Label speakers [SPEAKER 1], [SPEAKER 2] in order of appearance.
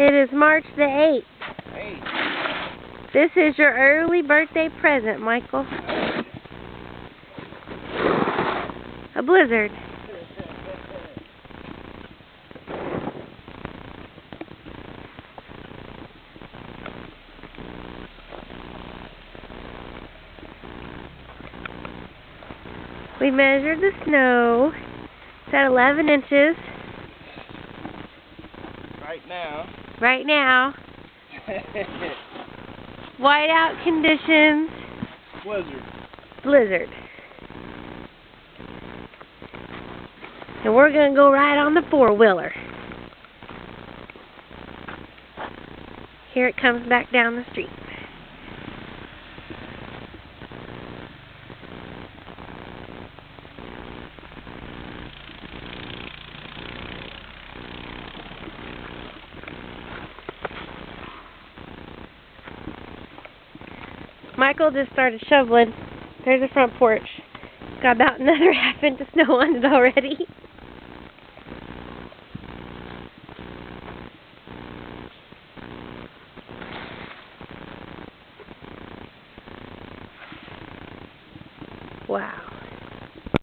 [SPEAKER 1] It is March the 8th.
[SPEAKER 2] Hey.
[SPEAKER 1] This is your early birthday present, Michael. A blizzard. We measured the snow. It's at 11 inches.
[SPEAKER 2] Right now.
[SPEAKER 1] Whiteout conditions. Blizzard. And we're going to go ride on the four-wheeler. Here it comes back down the street. Michael just started shoveling. There's the front porch. It's got about another half inch of snow on it already. Wow.